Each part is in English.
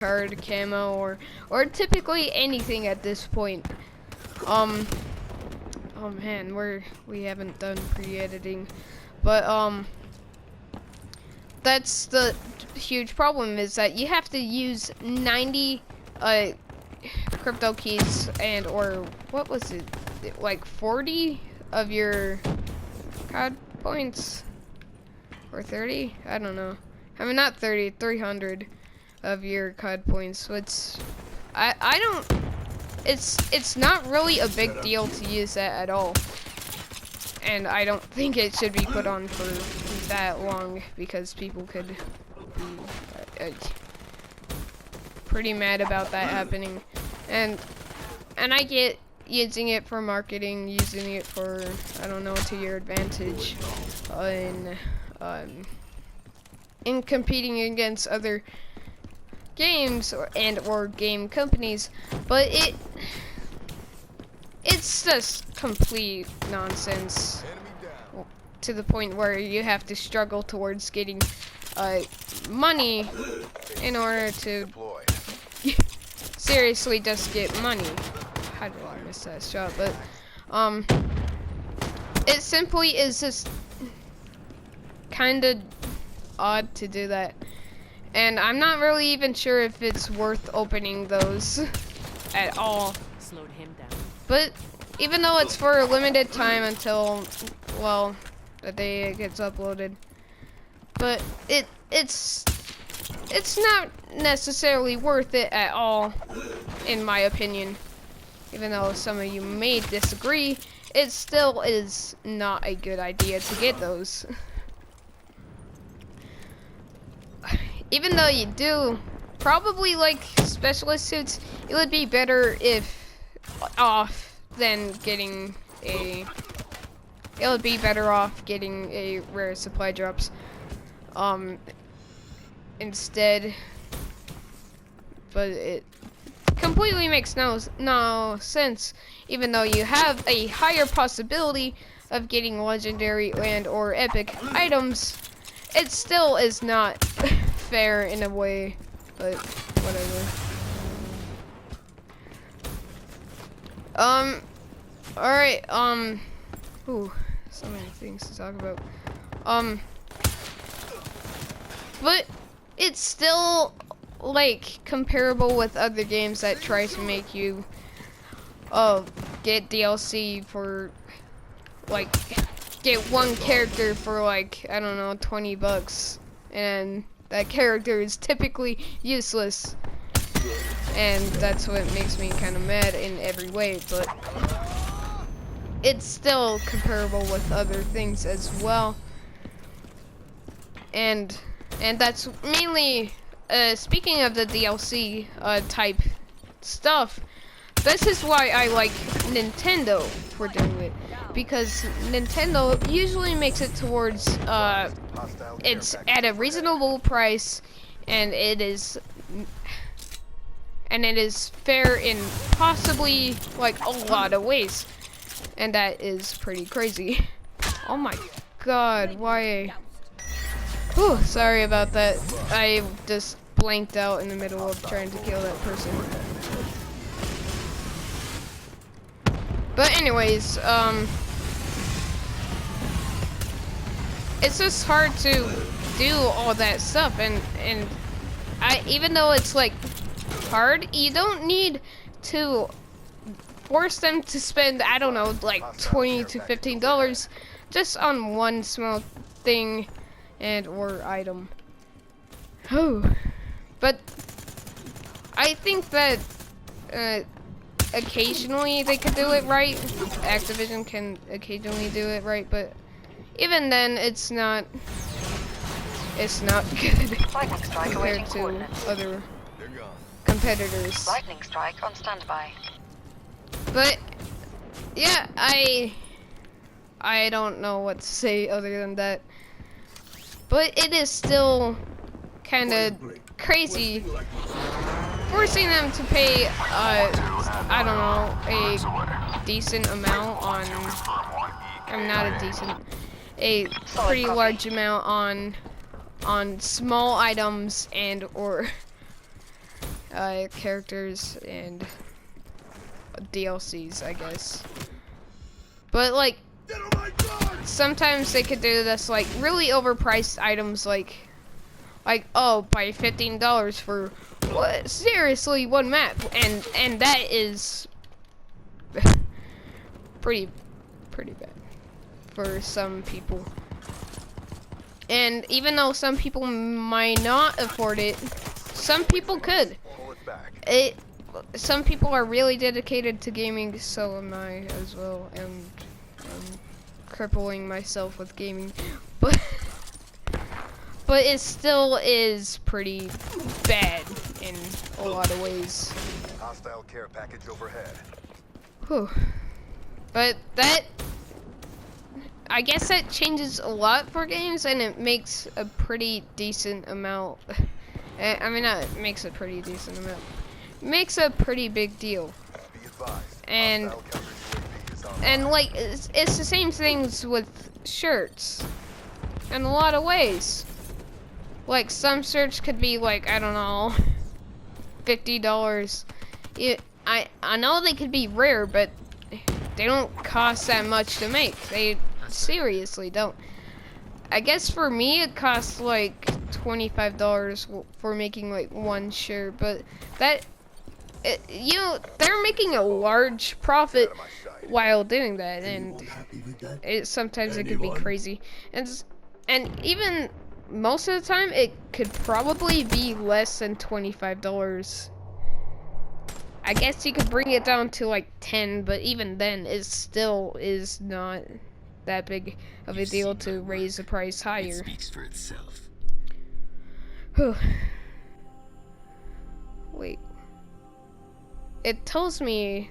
card camo or typically anything at this point. Oh man, we haven't done pre-editing, but that's the huge problem, is that you have to use 90 crypto keys and or what was it, like 40 of your COD points, or 30, I don't know. I mean, not 30, 300 of your COD points. So it's it's not really a big deal to use that at all, and I don't think it should be put on for that long, because people could be pretty mad about that happening. And I get using it for marketing, using it for, I don't know, to your advantage in competing against other games or game companies, but it's just complete nonsense to the point where you have to struggle towards getting money in order to seriously just get money. How did I miss that shot? But it simply is just kind of odd to do that, and I'm not really even sure if it's worth opening those at all. Slowed him down. But even though it's for a limited time until, well, the day it gets uploaded, but it's not necessarily worth it at all, in my opinion. Even though some of you may disagree, it still is not a good idea to get those. Even though you do probably like specialist suits, it would be better if off than getting a. It would be better off getting a rare supply drops instead. But it completely makes no sense. Even though you have a higher possibility of getting legendary and or epic items, it still is not fair in a way, but whatever. Alright, ooh, so many things to talk about. But it's still like comparable with other games that try to make you get DLC for like get one character for like, I don't know, 20 bucks, and that character is typically useless, and that's what makes me kind of mad in every way. But it's still comparable with other things as well, and that's mainly speaking of the DLC type stuff. This is why I like Nintendo for doing it, because Nintendo usually makes it towards it's at a reasonable price, and it is fair in possibly like a lot of ways, and that is pretty crazy. Oh my god, why? Whew, sorry about that. I just blanked out in the middle of trying to kill that person. But anyways, it's just hard to do all that stuff, and even though it's like hard, you don't need to force them to spend, I don't know, like $20 to $15 just on one small thing and or item. Oh, but I think that occasionally they could do it right. Activision can occasionally do it right, but even then, it's not good compared to other competitors. Lightning strike on standby. But yeah, I don't know what to say other than that. But it is still kind of crazy forcing them to pay I don't know, a decent amount on, a pretty large amount on small items and or characters and DLCs, I guess. But like, sometimes they could do this like really overpriced items, like oh, buy $15 for what? Seriously, one map, and that is pretty bad for some people. And even though some people might not afford it, some people could. Some people are really dedicated to gaming, so am I as well, and I'm crippling myself with gaming, but it still is pretty bad in a lot of ways. Hostile care package overhead. Whew. But that, I guess that changes a lot for games, and it makes a pretty decent amount. I mean, not it makes a pretty decent amount. It makes a pretty big deal. Be advised. And like, it's the same things with shirts in a lot of ways. Like, some shirts could be like, I don't know, $50. I know they could be rare, but they don't cost that much to make. They seriously don't. I guess for me it costs like $25 for making like one shirt, but that, you know, they're making a large profit while doing that, and sometimes it could be crazy. And even most of the time it could probably be less than $25. I guess you could bring it down to like 10, but even then it still is not that big of a deal to raise the price higher. It speaks for itself. Whew. Wait. It tells me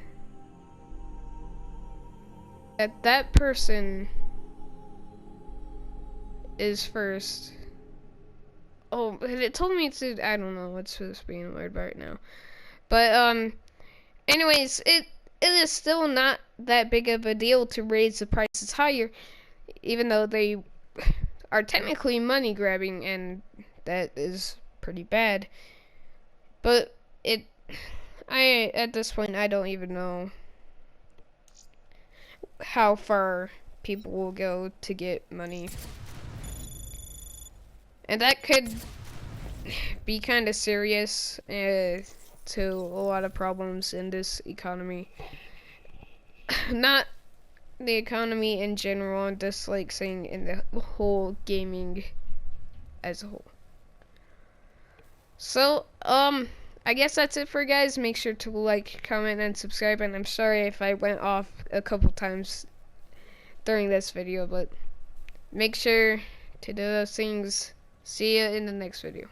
that that person is first. Oh, it told me to, I don't know what's supposed to be in word right now. But, anyways, it is still not that big of a deal to raise the prices higher, even though they are technically money grabbing, and that is pretty bad. But at this point, I don't even know how far people will go to get money. And that could be kind of serious to a lot of problems in this economy. Not the economy in general, I'm just like saying in the whole gaming as a whole. So, I guess that's it for you guys. Make sure to like, comment, and subscribe, and I'm sorry if I went off a couple times during this video, but make sure to do those things. See you in the next video.